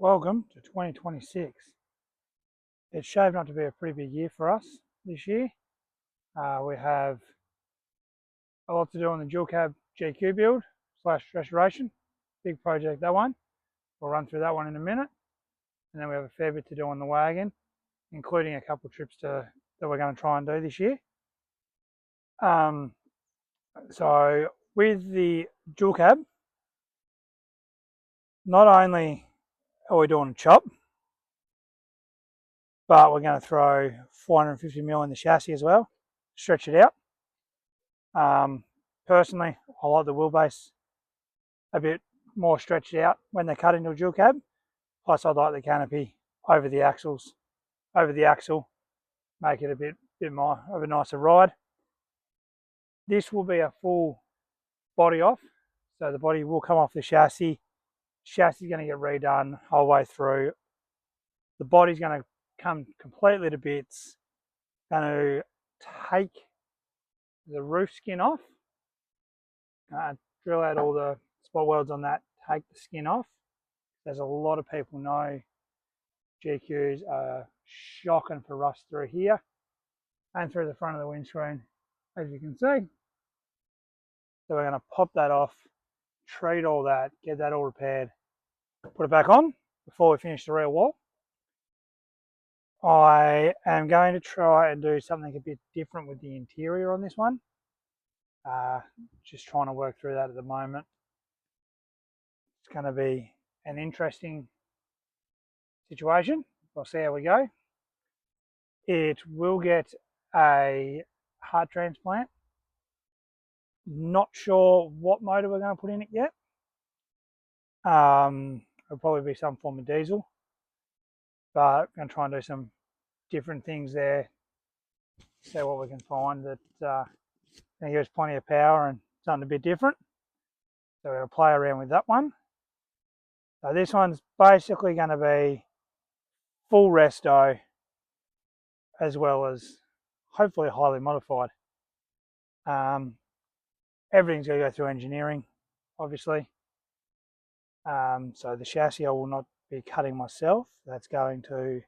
Welcome to 2026. It's shaping up to be a pretty big year for us this year. We have a lot to do on the dual cab GQ build / restoration. Big project, that one. We'll run through that one in a minute. And then we have a fair bit to do on the wagon, including a couple of trips that we're going to try and do this year. So with the dual cab, not only are we doing a chop, but we're going to throw 450mm in the chassis as well, stretch it out. Personally, I like the wheelbase a bit more stretched out when they cut into a dual cab. Plus, I like the canopy over the axle, make it a bit more of a nicer ride. This will be a full body off, so the body will come off the chassis. Chassis is going to get redone whole way through. The body's going to come completely to bits. Going to take the roof skin off, drill out all the spot welds on that, take the skin off. There's a lot of people know GQs are shocking for rust through here and through the front of the windscreen, as you can see. So we're going to pop that off, treat all that, get that all repaired, put it back on before we finish the rear wall. I am going to try and do something a bit different with the interior on this one. Just trying to work through that at the moment. It's going to be an interesting situation. We'll see how we go. It will get a heart transplant. Not sure what motor we're going to put in it yet. It'll probably be some form of diesel, but I'm going to try and do some different things there. See what we can find that going to give us plenty of power and something a bit different. So we're going to play around with that one. So this one's basically going to be full resto, as well as hopefully highly modified. Everything's going to go through engineering, obviously. So the chassis I will not be cutting myself. That's going to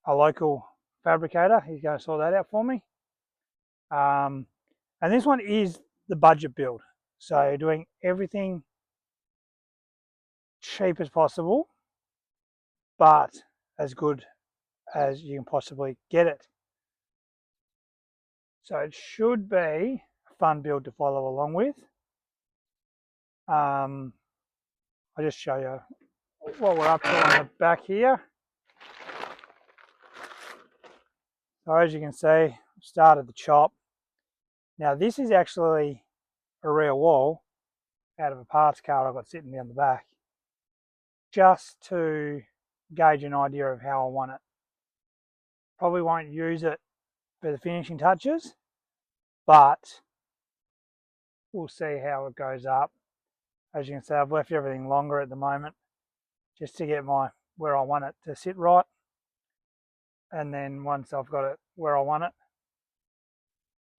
a local fabricator. He's going to sort that out for me. And this one is the budget build. So doing everything cheap as possible, but as good as you can possibly get it. So it should be a fun build to follow along with. I'll just show you what we're up to on the back here. So as you can see, started the chop. Now this is actually a rear wall out of a parts card I've got sitting down the back, just to gauge an idea of how I want it. Probably won't use it for the finishing touches, but we'll see how it goes up. As you can see, I've left everything longer at the moment, just to get where I want it to sit right. And then once I've got it where I want it,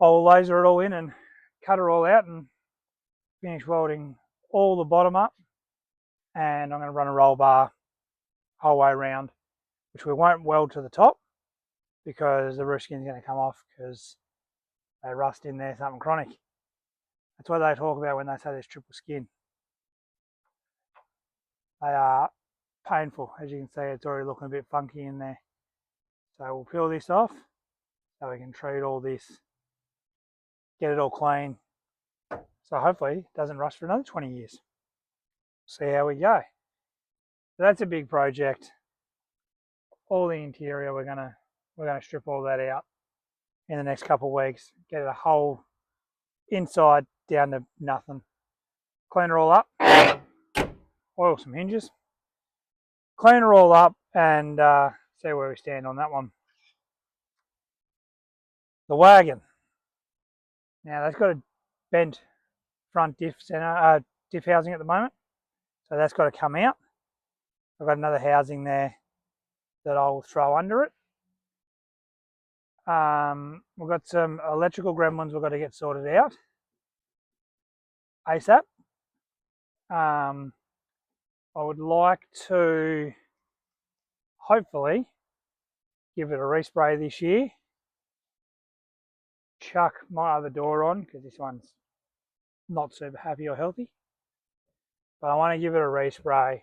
I'll laser it all in and cut it all out and finish welding all the bottom up. And I'm going to run a roll bar whole way around, which we won't weld to the top because the roof skin is going to come off because they rust in there, something chronic. That's what they talk about when they say there's triple skin. They are painful. As you can see, it's already looking a bit funky in there. So we'll peel this off so we can treat all this, get it all clean. So hopefully it doesn't rust for another 20 years. See how we go. So that's a big project. All the interior, we're gonna strip all that out in the next couple of weeks. Get a whole inside down to nothing. Clean it all up. Oil some hinges. Clean it all up and see where we stand on that one. The wagon. Now that's got a bent front diff housing at the moment, so that's got to come out. I've got another housing there that I'll throw under it. We've got some electrical gremlins we've got to get sorted out ASAP. I would like to hopefully give it a respray this year. Chuck my other door on because this one's not super happy or healthy. But I want to give it a respray,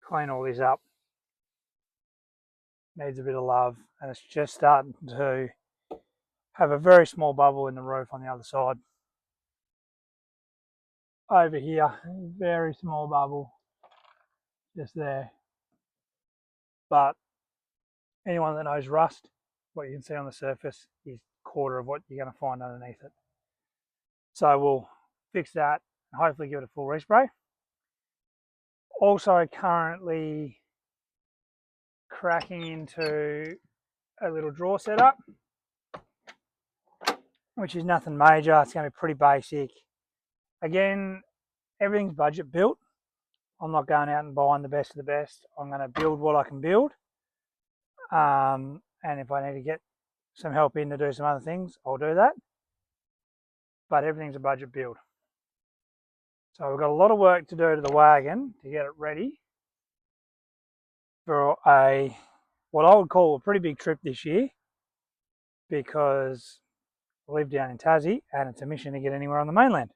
clean all this up. Needs a bit of love, and it's just starting to have a very small bubble in the roof on the other side. Over here, very small bubble just there. But anyone that knows rust, what you can see on the surface is a quarter of what you're going to find underneath it. So we'll fix that and hopefully give it a full respray. Also currently cracking into a little drawer setup, which is nothing major. It's going to be pretty basic. Again, everything's budget built. I'm not going out and buying the best of the best. I'm going to build what I can build. And if I need to get some help in to do some other things, I'll do that. But everything's a budget build. So we've got a lot of work to do to the wagon to get it ready for what I would call a pretty big trip this year, because I live down in Tassie and it's a mission to get anywhere on the mainland.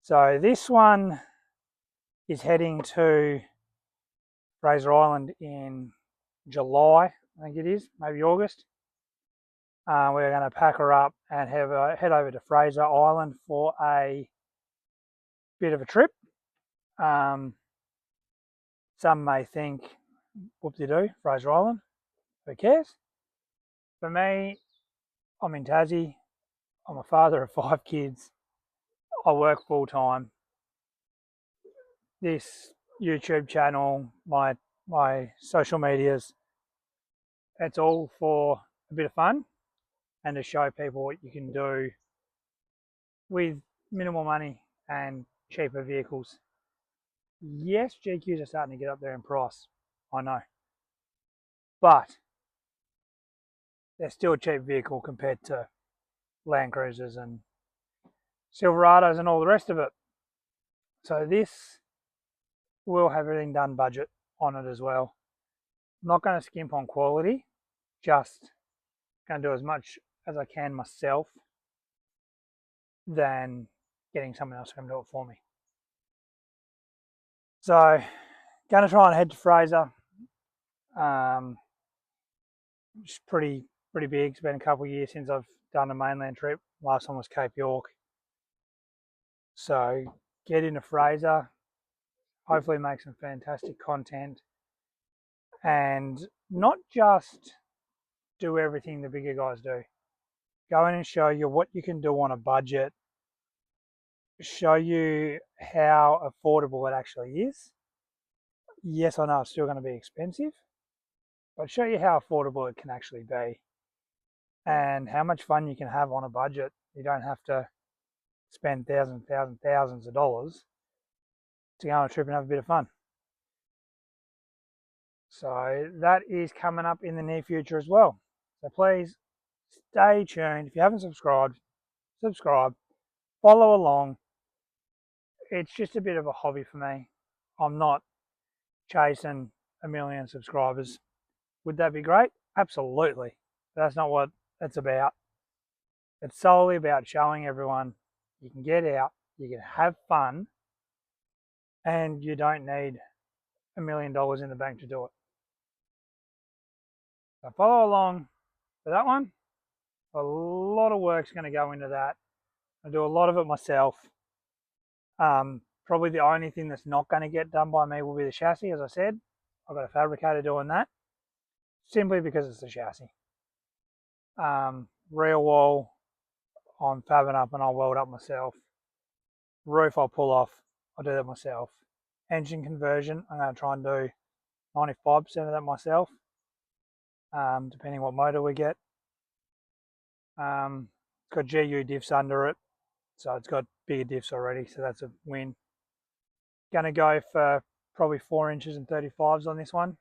So this one is heading to Fraser Island in July, I think it is, maybe August. We're going to pack her up and head over to Fraser Island for a bit of a trip. Some may think, whoop-de-doo, Fraser Island, who cares? For me, I'm in Tassie. I'm a father of 5 kids. I work full time. This YouTube channel, my social medias, it's all for a bit of fun and to show people what you can do with minimal money and cheaper vehicles. Yes, GQs are starting to get up there in price, I know, but they're still a cheap vehicle compared to Land Cruisers and Silverados and all the rest of it. So this will have everything done budget on it as well. I'm not going to skimp on quality, just going to do as much as I can myself than getting someone else to come do it for me. So going to try and head to Fraser. It's pretty big. It's been a couple of years since I've done a mainland trip. Last one was Cape York. So get into Fraser, hopefully make some fantastic content, and not just do everything the bigger guys do. Go in and show you what you can do on a budget, show you how affordable it actually is. Yes, I know it's still going to be expensive, but show you how affordable it can actually be and how much fun you can have on a budget. You don't have to spend thousands of dollars to go on a trip and have a bit of fun. So that is coming up in the near future as well. So please stay tuned. If you haven't subscribed, subscribe, follow along. It's just a bit of a hobby for me. I'm not chasing 1 million subscribers. Would that be great? Absolutely. But that's not what it's about. It's solely about showing everyone you can get out, you can have fun, and you don't need $1 million in the bank to do it. So follow along for that one. A lot of work's going to go into that. I do a lot of it myself. Probably the only thing that's not going to get done by me will be the chassis. As I said, I've got a fabricator doing that, simply because it's the chassis. Rear wall, I'm fabbing up and I'll weld up myself. Roof I'll pull off, I'll do that myself. Engine conversion, I'm going to try and do 95% of that myself, depending what motor we get. It's got GU diffs under it, so it's got bigger diffs already, so that's a win. Going to go for probably 4 inches and 35s on this one.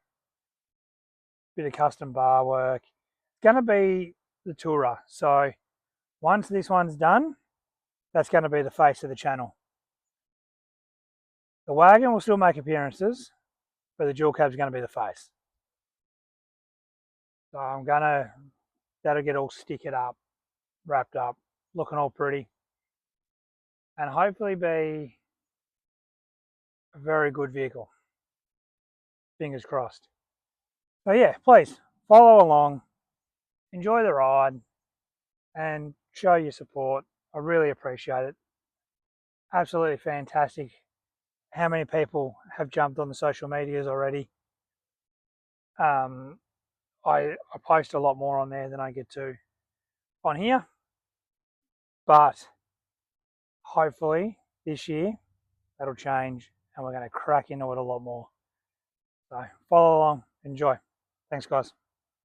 Bit of custom bar work. It's going to be the Tourer, so once this one's done, that's going to be the face of the channel. The wagon will still make appearances, but the dual cab's going to be the face. So I'm going to, that'll get all stickered up, wrapped up, looking all pretty, and hopefully be a very good vehicle. Fingers crossed. So yeah, please follow along, enjoy the ride, and show your support. I really appreciate it. Absolutely fantastic how many people have jumped on the social medias already. I post a lot more on there than I get to on here, but hopefully this year that'll change and we're going to crack into it a lot more. So follow along, enjoy. Thanks guys.